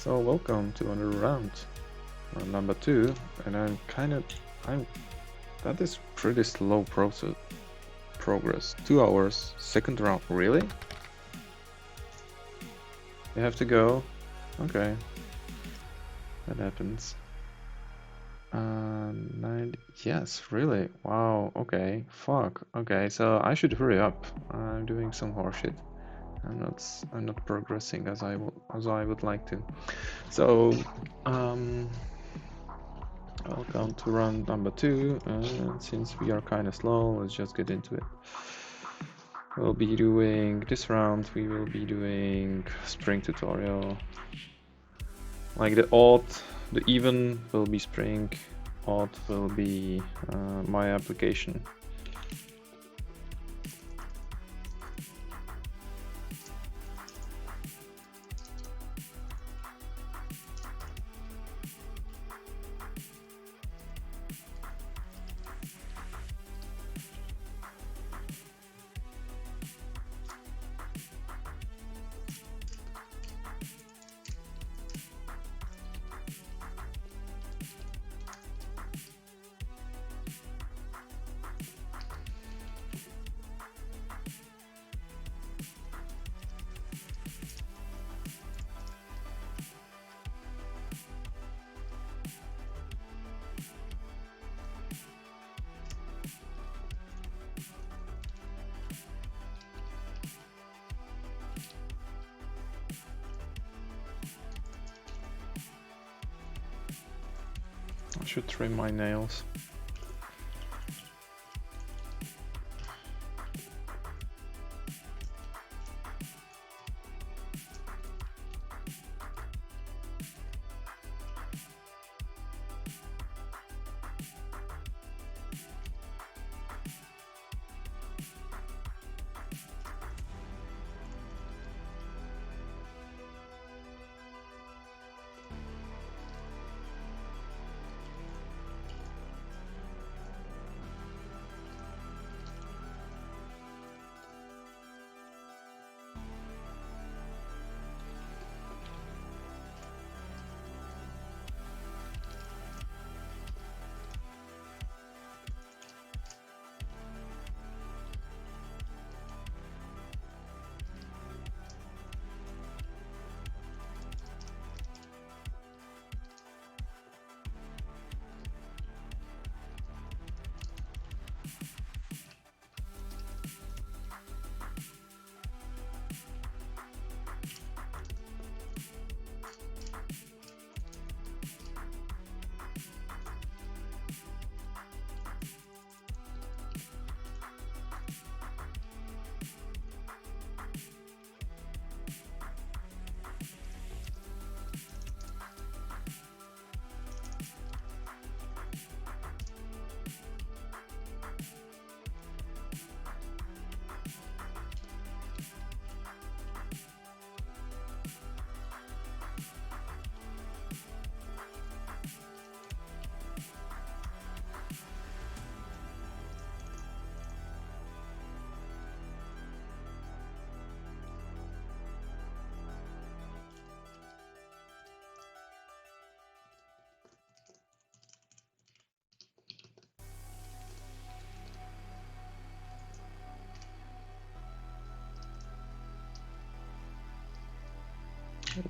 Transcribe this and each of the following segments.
So welcome to another round number 2, and that is pretty slow progress. 2 hours, second round, really? You have to go? Okay. That happens. 90, yes, really? Wow, okay, fuck. Okay, so I should hurry up. I'm doing some horseshit. I'm not progressing as I would like to. So, welcome to round number 2, and since we are kind of slow, let's just get into it. We'll be doing this round. We will be doing spring tutorial. Like the odd, the even will be spring, odd will be my application. I should trim my nails.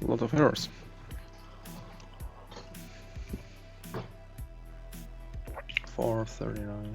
A lot of errors. $4.39.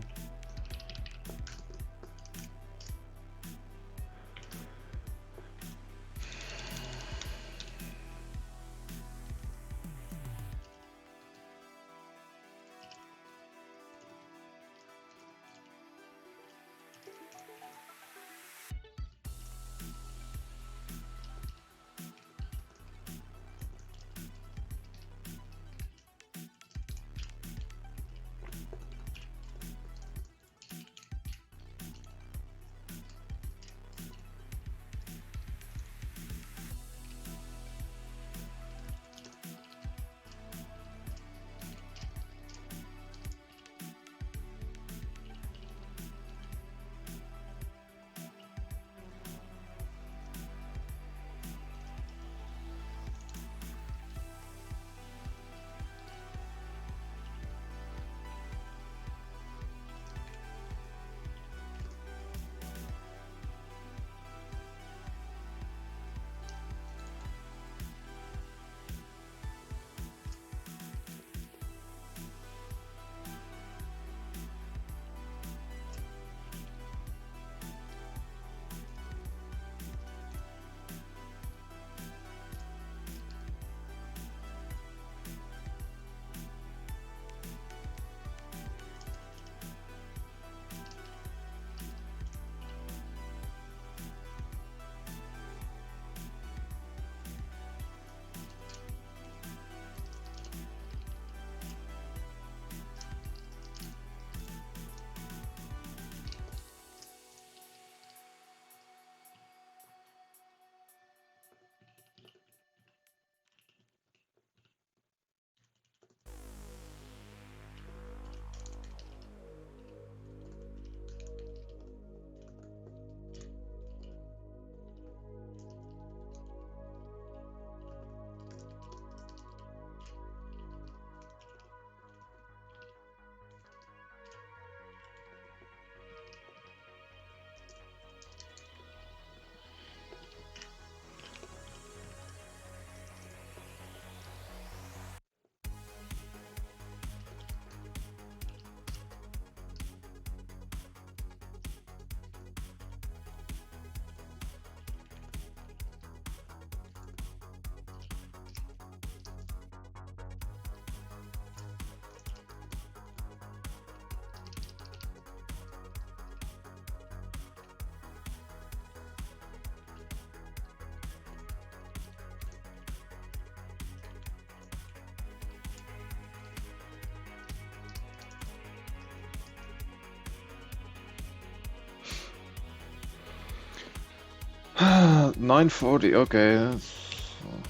940. Okay, that's,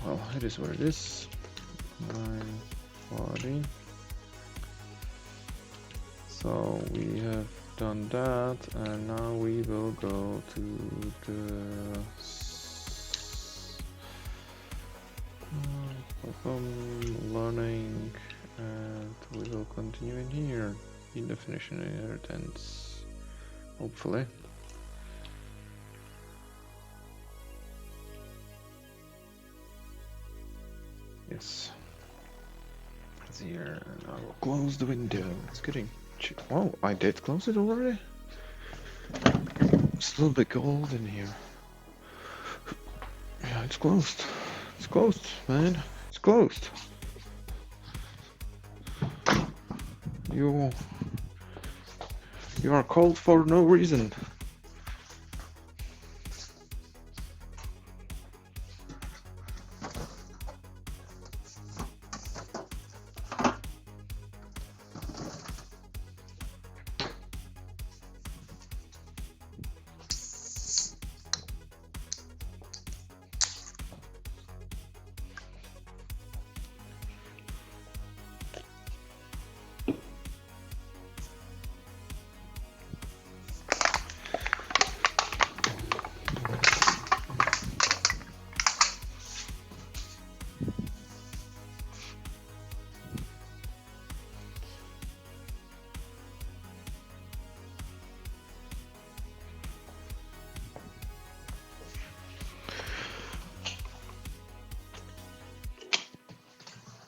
well, it is what it is. 940. So we have done that, and now we will go to the learning, and we will continue in here. In definition inheritance, hopefully. Yes. It's here, and I will close the window. It's getting. Oh, I did close it already. It's a little bit cold in here. Yeah, it's closed. It's closed, man. It's closed. You are cold for no reason.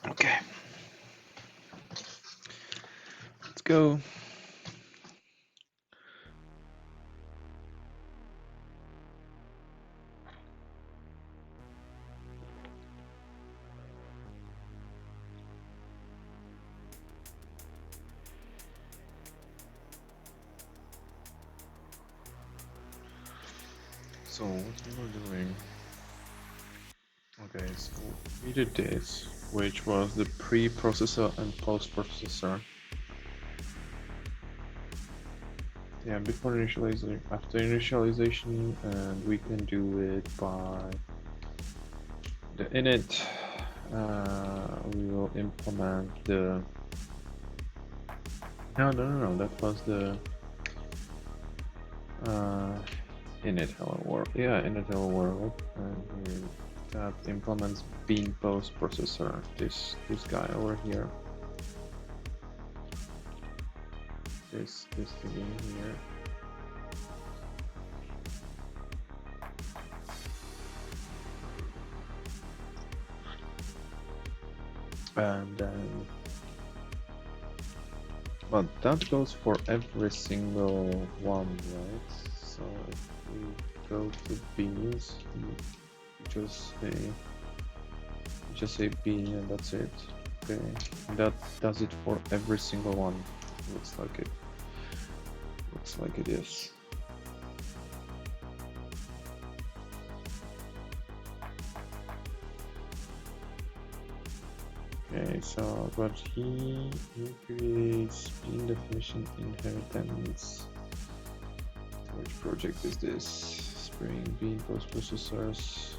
Okay. Let's go. So what we were doing? Okay, so we did this, which was the pre-processor and post-processor. Yeah, before initialization, after initialization, and we can do it by the init. We will implement the. No. That was the init hello world. Yeah, init hello world, and here that implements bean post processor. This guy over here. This thing in here. And then, but that goes for every single one, right? So if we go to beans, just say bean, and that's it. Okay, that does it for every single one. Looks like it. Looks like it is. Okay, so but he creates bean definition inheritance. Which project is this? Spring Bean post processors.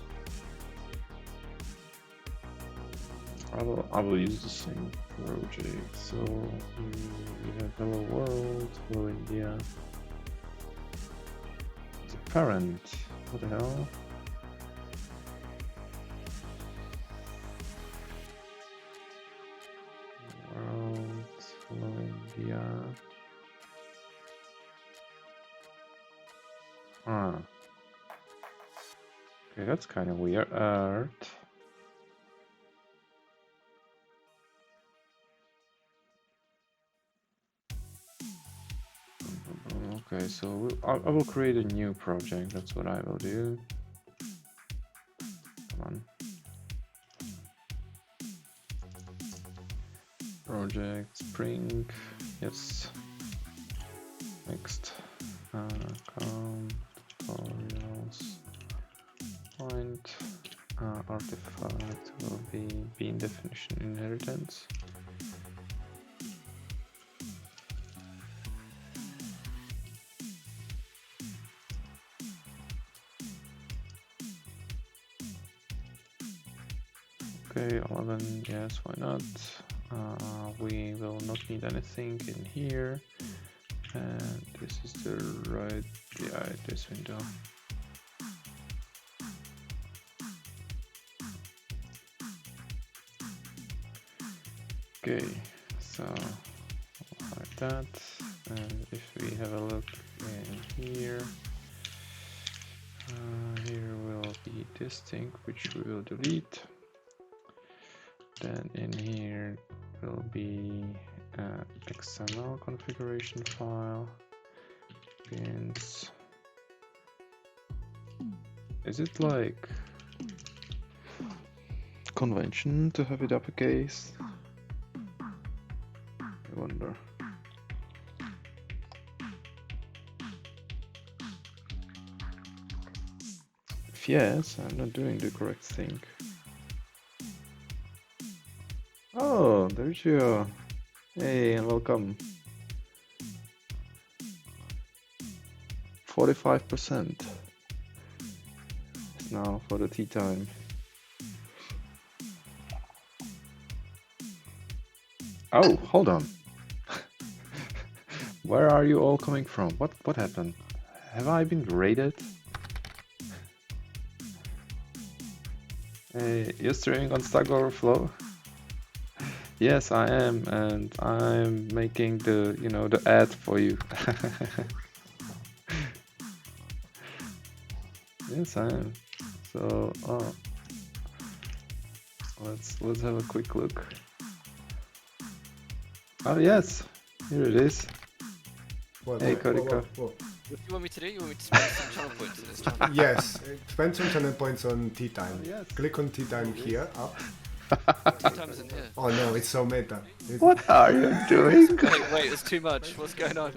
I will use the same project. So you have Hello World, Hello India. The parent. What the hell? World, Hello India. Huh. Okay, that's kind of weird. Okay, so I will create a new project. That's what I will do. Come on. Project Spring. Yes. Next. Count tutorials. Point. Artifact will be bean definition inheritance. Okay, 11, yes, why not? We will not need anything in here. And this is the right, yeah, this window. Okay, so like that. And if we have a look in here, here will be this thing which we will delete. Then in here will be XML configuration file. Pins. Is it like convention to have it uppercase? I wonder. If yes, I'm not doing the correct thing. Oh, there's you. Hey, and welcome. 45% now for the tea time. Oh, hold on. Where are you all coming from? What happened? Have I been raided? Hey, you're streaming on Stack Overflow? Yes, I am, and I'm making the, you know, the ad for you. Yes, I am. So, let's have a quick look. Oh yes, here it is. Hey, Korika. What do you want me to do? You want me to spend some channel points in this channel? Yes, spend some channel points on tea time. Oh, yes. Click on tea time here, up. Tea time isn't here. Oh no, it's so meta. What are you doing? Wait, there's too much. What's going on?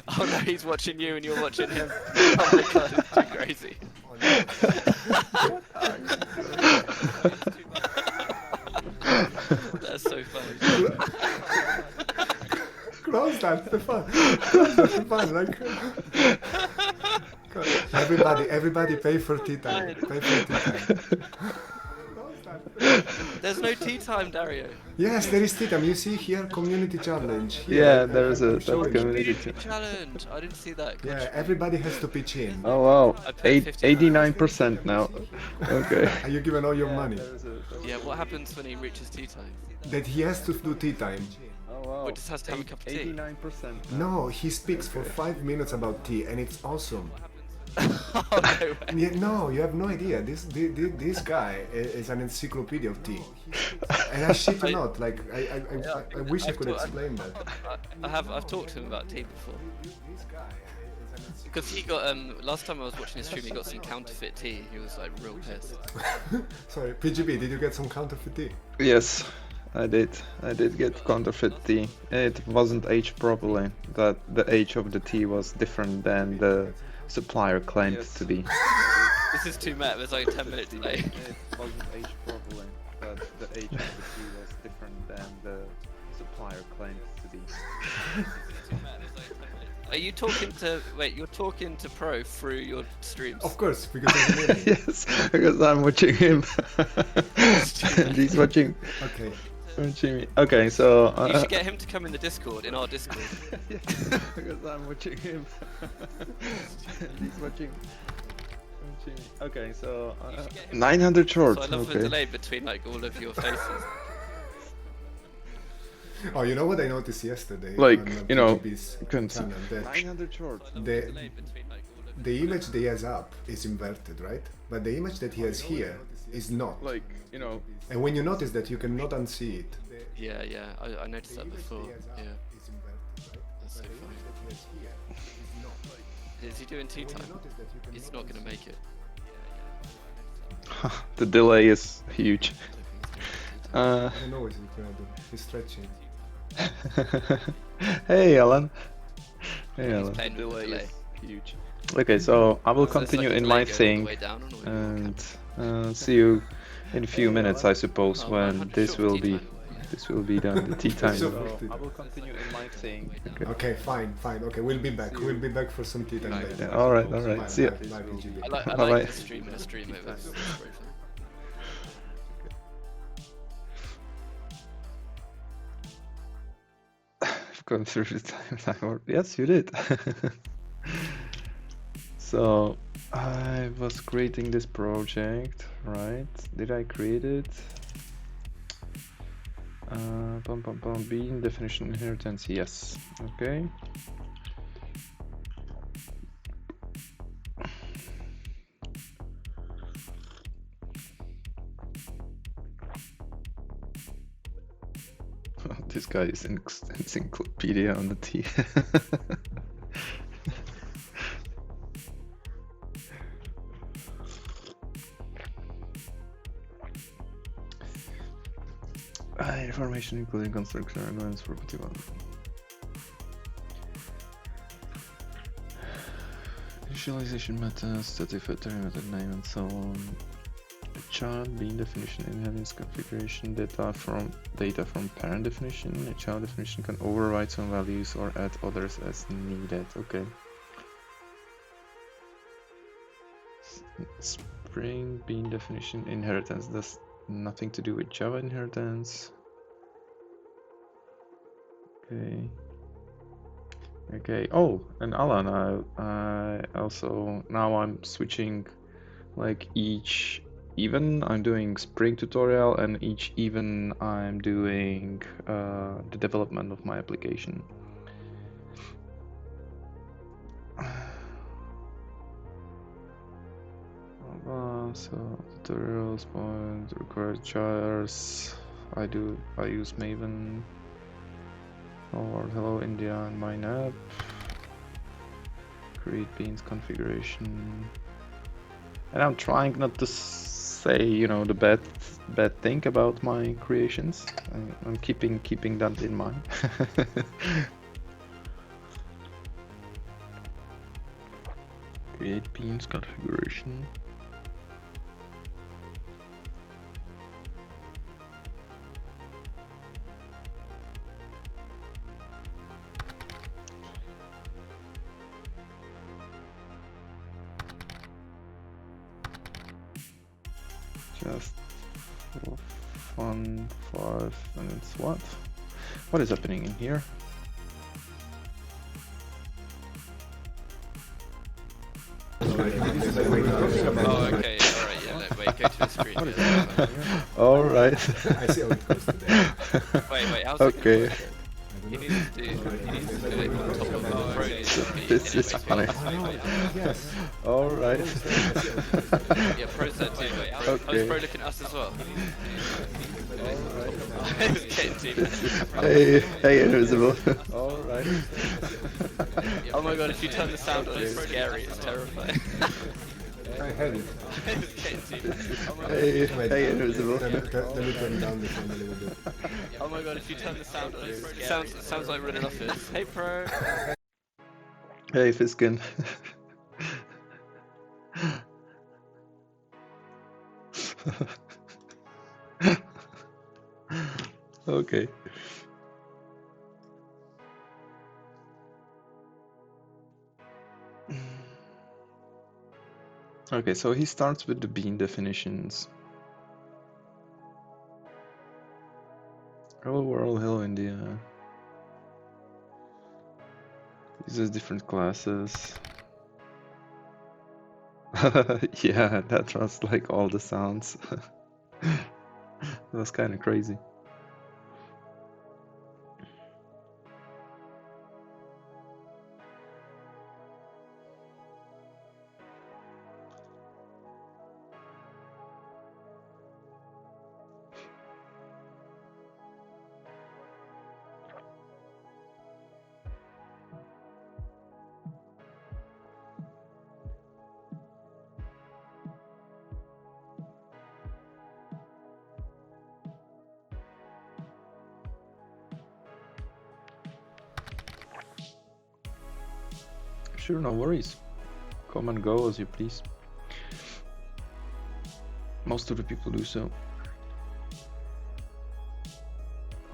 Oh no, he's watching you and you're watching him. Oh my god, it's too crazy. That's so funny. Close that, Stefan. Close that, Stefan. Like, everybody pay for tea time. Pay for tea time. There's no tea time, Dario. Yes, there is tea time. You see here, community challenge. Here, Yeah, there's a showing. community. Challenge. I didn't see that. Yeah, everybody has to pitch in. Oh wow, I paid 89% now. Okay. Are you giving all your money? Yeah, what happens when he reaches tea time? That he has to do tea time. Oh wow. Or just has to have a cup of tea? 89%. No, he speaks for 5 minutes about tea, and it's awesome. Oh no way. Yeah, no, you have no idea. This guy is an encyclopedia of tea, and I shit you not. Like I wish I could explain that. I've talked to him about tea before. Because he got last time I was watching his stream, he got some counterfeit tea. He was like real pissed. Sorry, PGB, did you get some counterfeit tea? Yes, I did. I did get counterfeit tea. It wasn't aged properly. That the age of the tea was different than the supplier claimed to be. This is too mad. There's like a 10-minute delay. It wasn't aged properly. But the age of the tea was different than the supplier claimed to be. Are you talking to? Wait, you're talking to Pro through your streams? Of course, because he's an Yes, because I'm watching him. And he's watching Okay. me. Okay, so You should get him to come in the Discord, in our Discord. yes, because I'm watching him. And he's watching me. Okay, so 900 short. So I love the Okay. delay between like all of your faces. Oh, you know what I noticed yesterday? Like, on, you know, PGB's you can see channel, that 900 short. the image that he has up is inverted, right? But the image that he has here is not. Like, you know, And when you notice that, you cannot unsee it. Yeah, I noticed that before. Yeah, that's so funny. Is he doing tea time? He's not gonna make it. the delay is huge. I don't know what he's gonna do. He's stretching. Hey, Alan. Hey, He's Alan. playing with the delay. Huge. Okay, so I will So it's continue like a in delay my going all the thing way down or not? and see you in a few minutes, I suppose, Oh, when 900 this short will tea be time. this will be done, the tea time. So- So I will continue in my thing. Okay. Okay, fine. Okay, we'll be back. We'll be back for some tea time Right. later. Yeah, all right. Bye, See ya. bye, PGB. I like Bye-bye. the stream in a stream. It was very fun. gone through the timeline. Yes, you did. So I was creating this project, right? Did I create it? Bean definition inheritance, yes. Okay. This guy is an encyclopedia on the T. Information including construction arguments, property one. Initialization methods, static factory method name, and so on. A child bean definition inheritance configuration data from parent definition. A child definition can override some values or add others as needed. Okay. Spring bean definition inheritance does nothing to do with Java inheritance. Okay. Okay. Oh, and Alan, I also now I'm switching like each even I'm doing Spring tutorial, and each even I'm doing the development of my application. So tutorials point required jars. I use Maven. Or hello India and mine app. Create beans configuration. And I'm trying not to say, you know, the bad thing about my creations. I'm keeping that in mind. Create beans configuration. Just for fun, 5 minutes. What is happening in here? Oh, okay, alright, yeah, wait, go to the screen. What is Yeah, happening here? Alright. I see how it goes today. wait, how's Okay. it He needs to do it on top of the pro. This is funny. Yes. Alright. Yeah, pro's that too. Wait, how's Okay. pro looking at us as well? Hey, Invisible. Alright. Oh my god, if you turn the sound on, it's scary, it's terrifying. I have it. Hey, Invisible. Let me turn down the sound a little bit. Oh my god, if you turn the sound on, it sounds like we're in an office. Hey pro! Hey, Fiskin. Okay. Okay, so he starts with the bean definitions. Hello world, hello India. These are different classes. Yeah, that was like all the sounds. That was kind of crazy. Sure, no worries. Come and go as you please. Most of the people do so.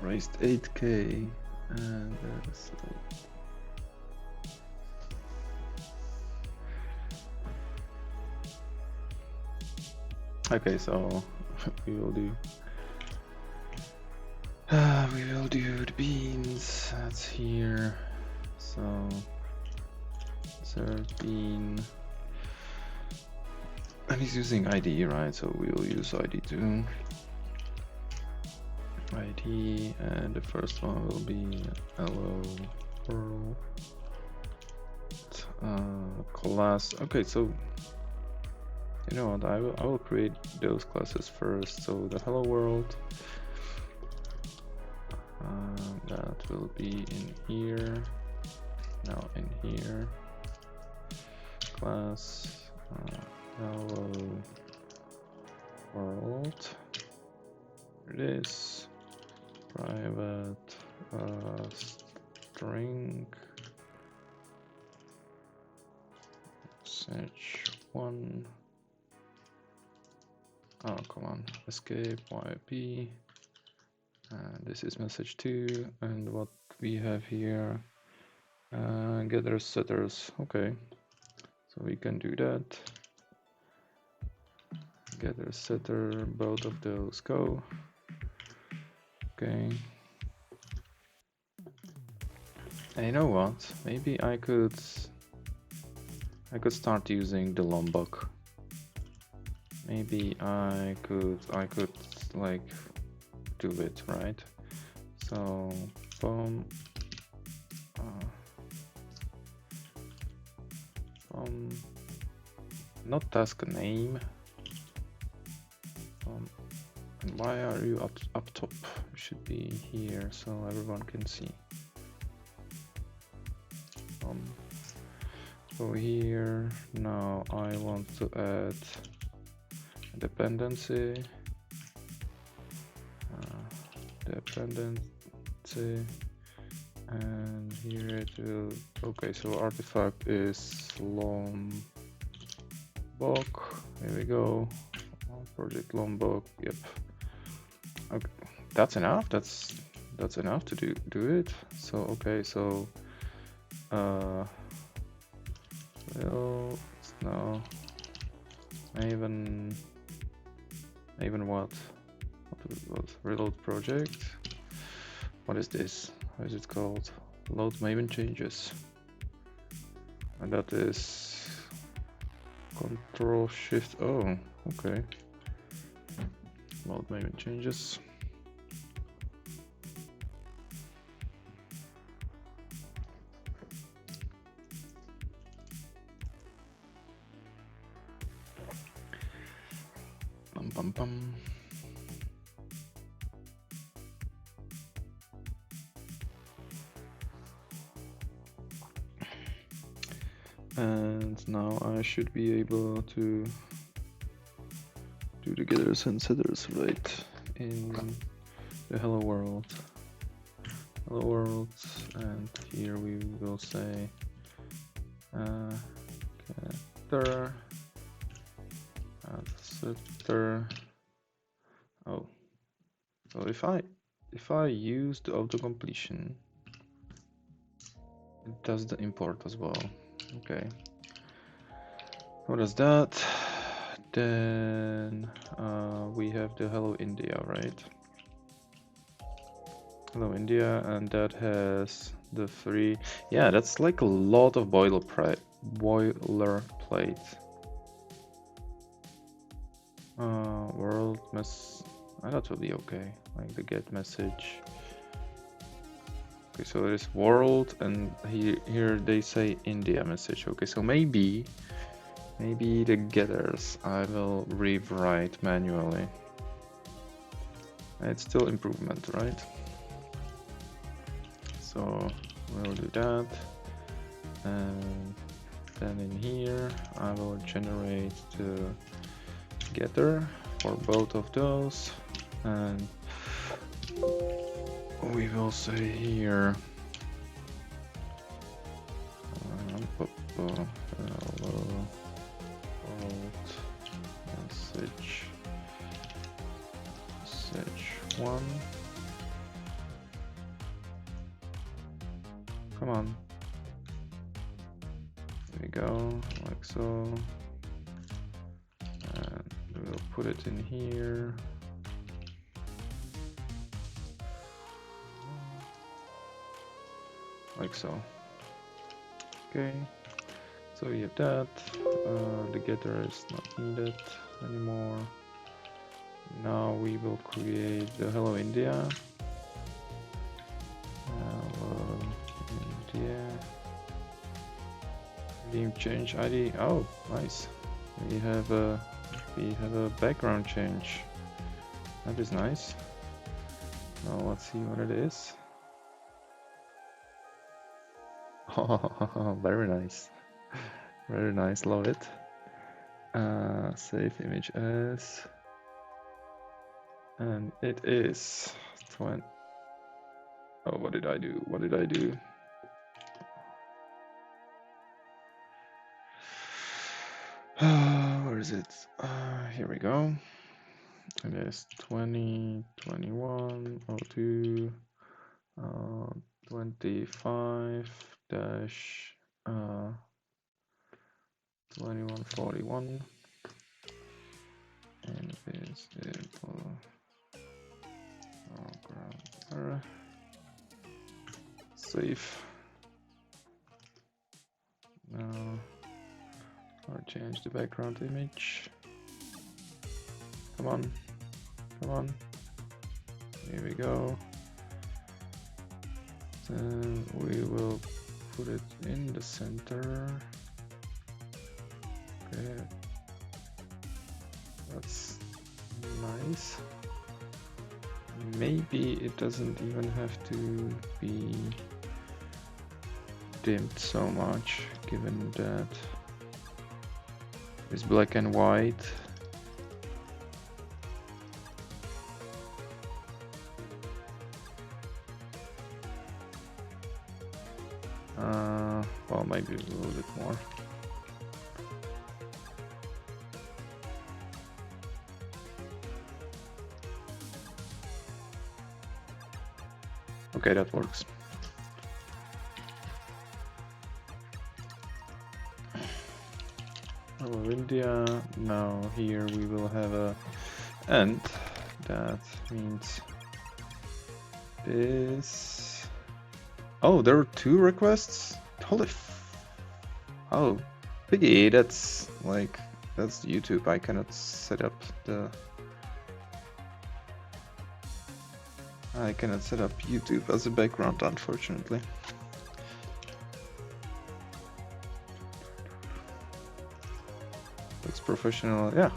Raised 8k and okay, so we will do We will do the beans. That's here. So insert bean. And he's using ID, right? So we will use ID too. ID, and the first one will be hello world. Class. Okay, so you know what? I will create those classes first. So the hello world. That will be in here. Now in here. Class. Hello world. Here it is. Private string message 1. Oh, come on. Escape YP. And this is message 2. And what we have here, getters, setters. Okay, so we can do that. Getter, setter, both of those go. Okay. And you know what? Maybe I could start using the Lombok. Maybe I could like do it, right? So boom. Not task name. And why are you up top? You should be here so everyone can see. So here now I want to add a dependency. Dependency, and here it will. Okay, so artifact is Lombok. Here we go. Project Lombok. Yep. Okay, that's enough. That's enough to do it. So okay, so well, no, Maven what reload project. What is this? How is it called? Load Maven changes. And that is Control Shift. Oh, okay. Load Maven changes. Bum bum bum. And now I should be able to do the getters and setters right in the hello world. Hello world, and here we will say getter and setter. Oh, so if I use the auto completion, it does the import as well. Okay, what is that? Then we have the Hello India, right? Hello India, and that has the 3. Yeah, that's like a lot of boilerplate. World mess. That will be okay. Like the get message. Okay, so it is world, and here they say India message. Okay, so maybe the getters I will rewrite manually. It's still improvement, right? So we'll do that, and then in here I will generate the getter for both of those, and we will say here hello world message 1. Come on. There we go, like so. And we'll put it in here. like so. Okay, so we have that. The getter is not needed anymore. Now we will create the Hello India. Hello India. Game change ID. Oh, nice. We have a background change. That is nice. Now let's see what it is. Oh, very nice. Very nice, love it. Save image as, and it is 20. Oh, what did I do? What did I do? Where is it? Here we go. It is 20, 21, 02, 25 dash 2141, and this is save. Now I'll change the background image. Come on, come on. Here we go. Then we will put it in the center. Okay, that's nice. Maybe it doesn't even have to be dimmed so much, given that it's black and white. Well, maybe a little bit more. Okay, that works. Hello India. Now here we will have a and that means this. Oh, there are 2 requests? Holy oh, piggy, that's like, that's YouTube. I cannot set up the... I cannot set up YouTube as a background, unfortunately. Looks professional, yeah.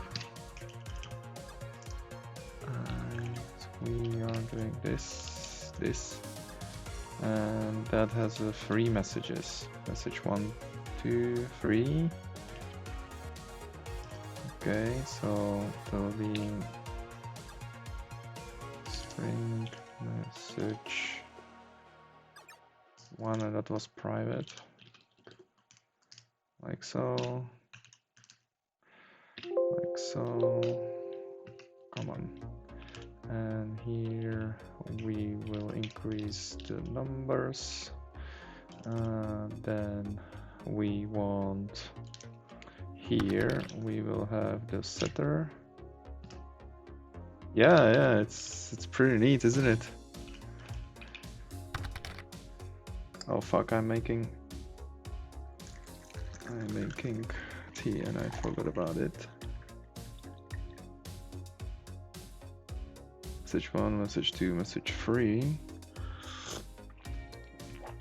And we are doing this, and that has 3 messages. Message 1, 2, 3. Okay, so there will be string message 1, and that was private, like so, like so. Come on. And here we will increase the numbers. Then we want, here we will have the setter. Yeah, it's pretty neat, isn't it? Oh fuck, I'm making tea and I forgot about it. Message 1, message 2, message 3.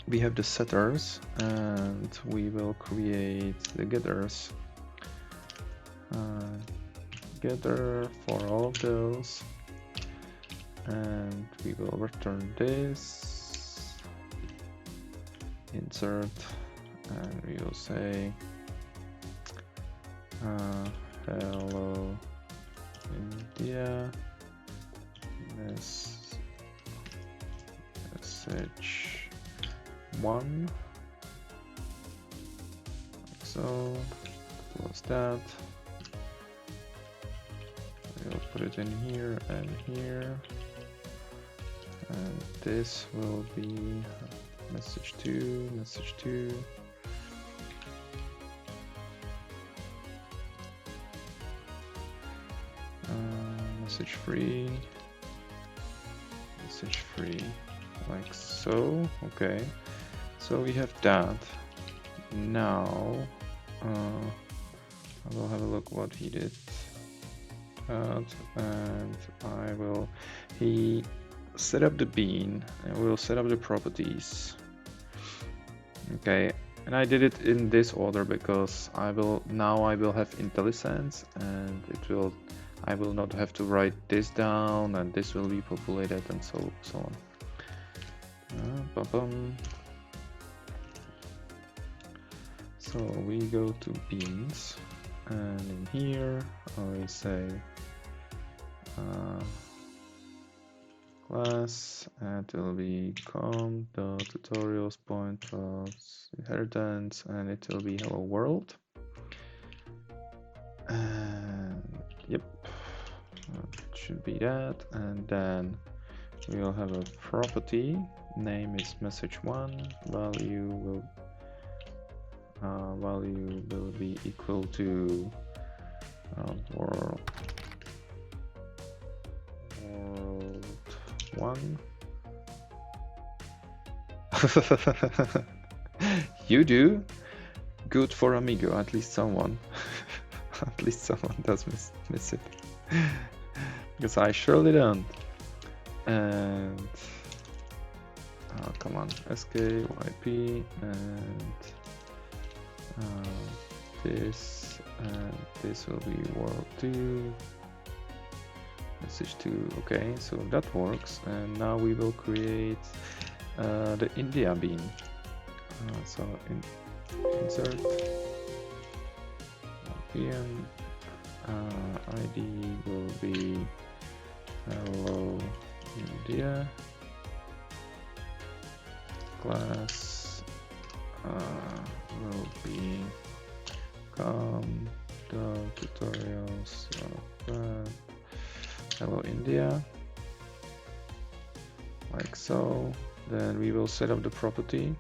We have the setters and we will create the getters. Getter for all of those, and we will return this, insert, and we will say hello India, message 1, like so. Close that. We'll put it in here and here, and this will be message 2, message 2. Message 3, message 3, like so. Okay, So we have that. Now I will have a look what he did. And I will. He set up the bean, and we'll set up the properties. Okay, and I did it in this order because I will have IntelliSense, and I will not have to write this down, and this will be populated, and so on. So we go to beans, and in here I say class, and it will be com.tutorials point plus inheritance, and it will be hello world. And yep, it should be that. And then we will have a property name is message1, value will be equal to world 1. You do? Good for Amigo, at least someone. At least someone does miss it. Because I surely don't. And come on, SKYP and this, and this will be world 2. Message 2. Okay, so that works, and now we will create the India bean. So insert PM ID will be hello India, class will be tutorials hello India, like so. Then we will set up the property.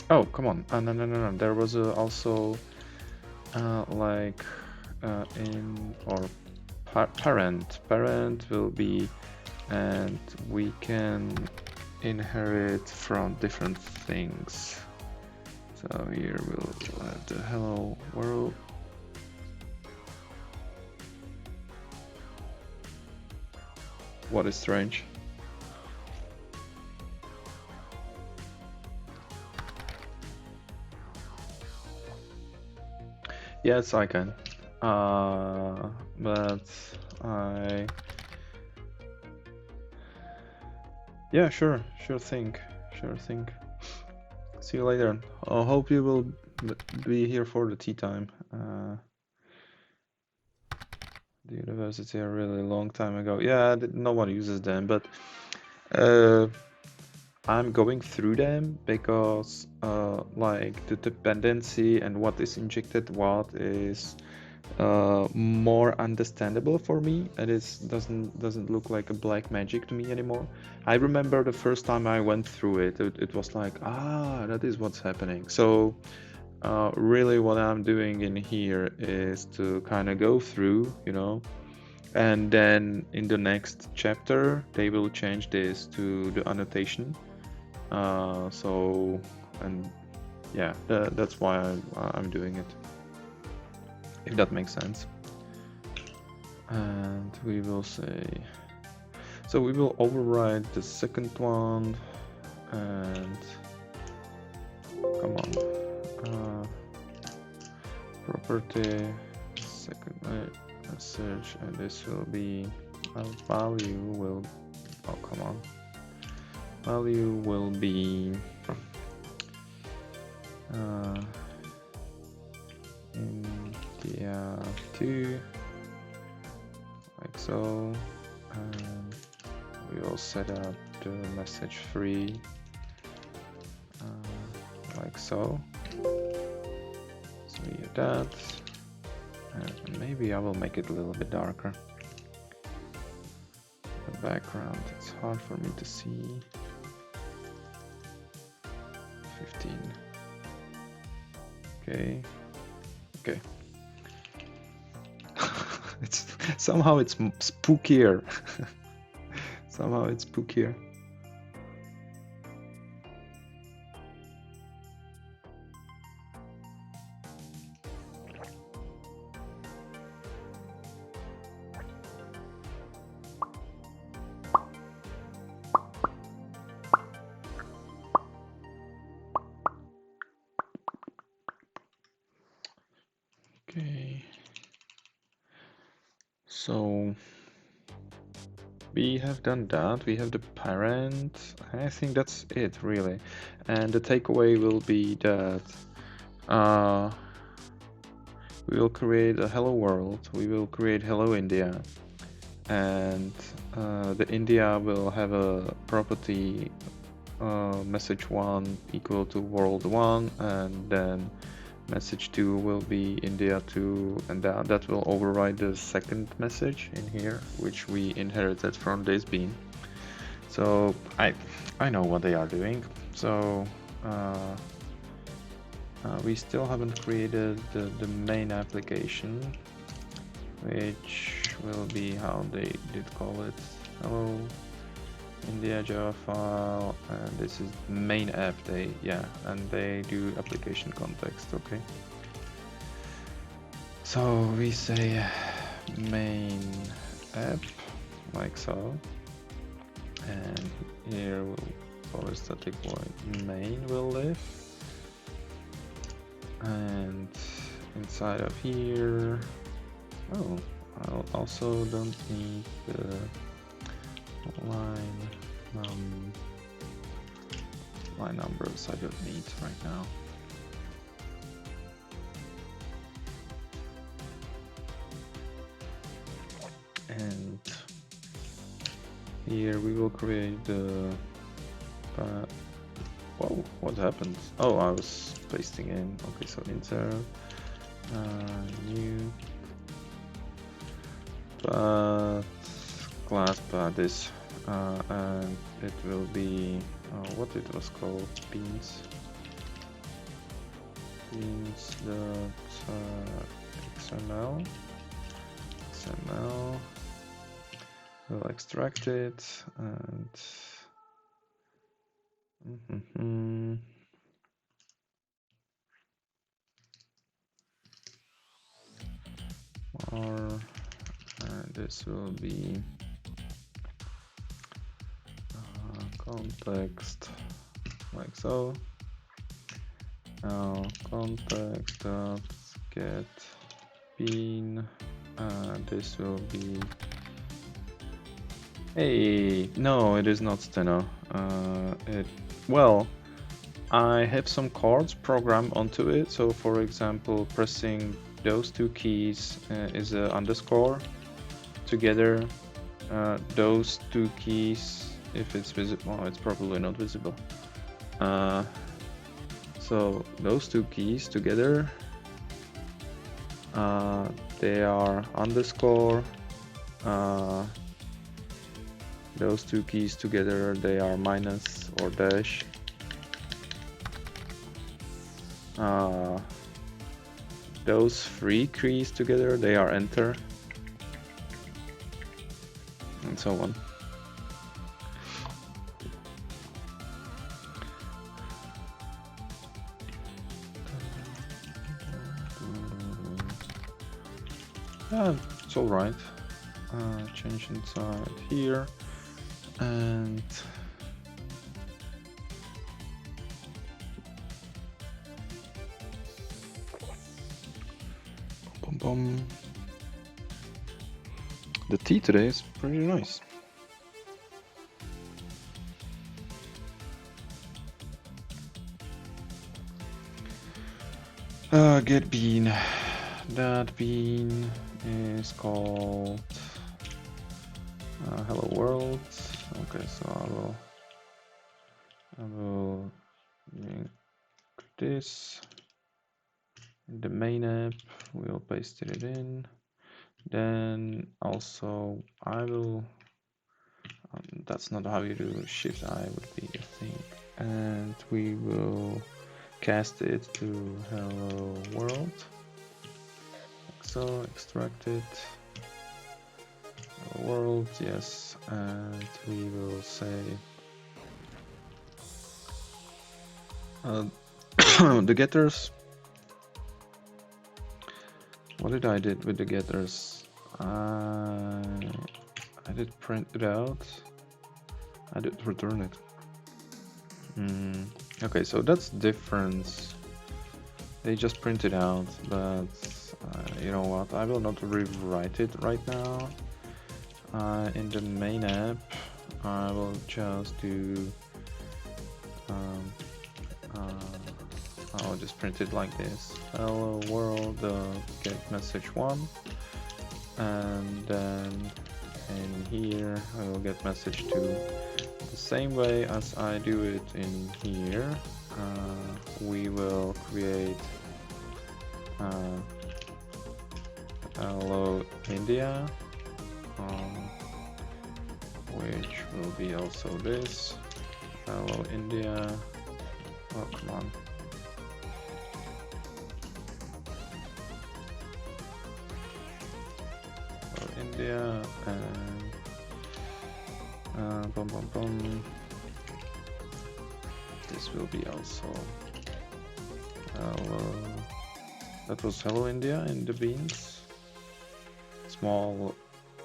Oh, come on. No. There was also in or parent will be, and we can inherit from different things. So here we'll have the hello world. What is strange? Yes, I can. But yeah, sure thing. See you later. I hope you will be here for the tea time. The university a really long time ago. Yeah, no one uses them, but I'm going through them because like the dependency and what is injected what is more understandable for me, and it doesn't look like a black magic to me anymore. I remember the first time I went through it, it was like, that is what's happening. So really what I'm doing in here is to kind of go through, and then in the next chapter they will change this to the annotation. So, and yeah, that's why I'm doing it, if that makes sense. And we will say, so we will override the second one, and come on, property second message, and this will be value will, oh come on, value will be India 2, like so, and we will set up the message 3 like so. So we do that, and maybe I will make it a little bit darker. The background, it's hard for me to see. 15. Okay. It's somehow it's spookier. Somehow it's spookier. So we have done that. We have the parent. I think that's it really. And the takeaway will be that we will create a hello world. We will create hello India, and the India will have a property message 1 equal to world 1, and then message 2 will be India 2, and that will override the second message in here, which we inherited from this bean. So I know what they are doing. So we still haven't created the main application, which will be how they did call it. Hello India Java file, and this is main app. And they do application context. Okay, so we say main app like so, and here we'll call a static void main will live, and inside of here, oh, I also don't need the line numbers. I don't need right now. And here we will create the whoa, what happened? Oh, I was pasting in. Okay, so insert new class this, and it will be what it was called, beans xml. We'll extract it, and this will be context like so. Now context of get bean. This will be. Hey, no, it is not steno. Well, I have some cards programmed onto it. So, for example, pressing those two keys is a underscore together. Those two keys, if it's visible, it's probably not visible. So those two keys together, they are underscore. Those two keys together, they are minus or dash. Those three keys together, they are enter, and so on. It's all right. Change inside here, and boom, boom. The tea today is pretty nice. Get bean. That bean is called hello world. Okay, so I will link this in the main app. We'll paste it in. Then also I will. That's not how you do Shift I would be, I think. And we will cast it to hello world. So extract it, world, yes, and we will say the getters. What did I did with the getters? I did print it out. I did return it. Okay, so that's different. They just print it out, but You know what? I will not rewrite it right now. In the main app, I will just do. I'll just print it like this. Hello world, get message 1, and then in here I will get message 2. The same way as I do it in here, we will create hello India, which will be also this. Hello India. Oh, come on. Hello India, and bum bum bum. This will be also hello. That was hello India in the beans. Small,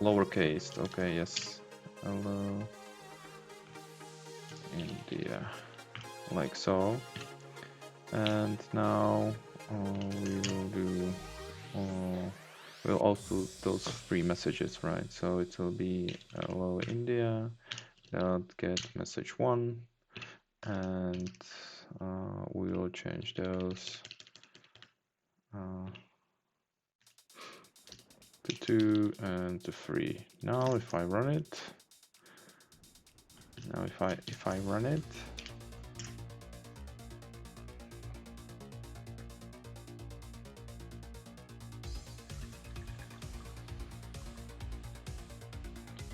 lowercase. Okay, yes. Hello India, like so. And now we will do. We'll also those 3 messages, right? So it will be hello India. Dot get message 1, and we will change those to 2 and to 3. Now if I run it, if I run it,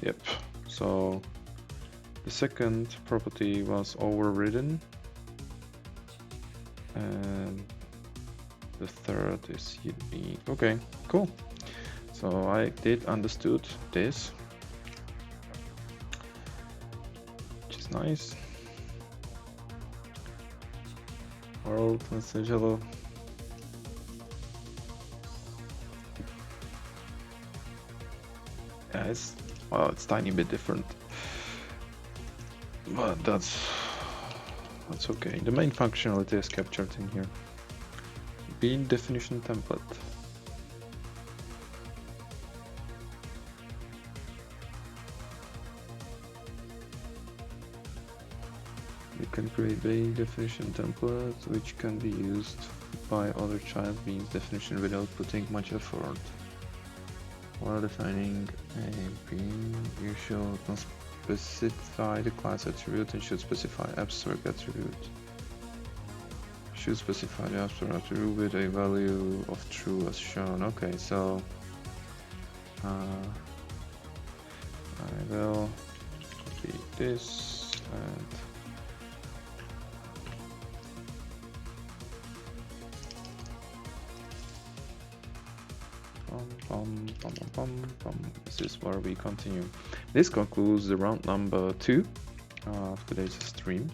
yep. So the second property was overridden, and the third is unique. Okay, cool. So I did understood this, which is nice. World message hello. Yeah, it's tiny bit different, but that's okay. The main functionality is captured in here. Bean definition template. You can create Bean definition templates which can be used by other child Bean's definition without putting much effort. While defining a bean, you should not specify the class attribute and should specify abstract attribute. Should specify the abstract attribute with a value of true as shown. Okay, so I will copy this and this is where we continue. This concludes the round number 2 of today's stream.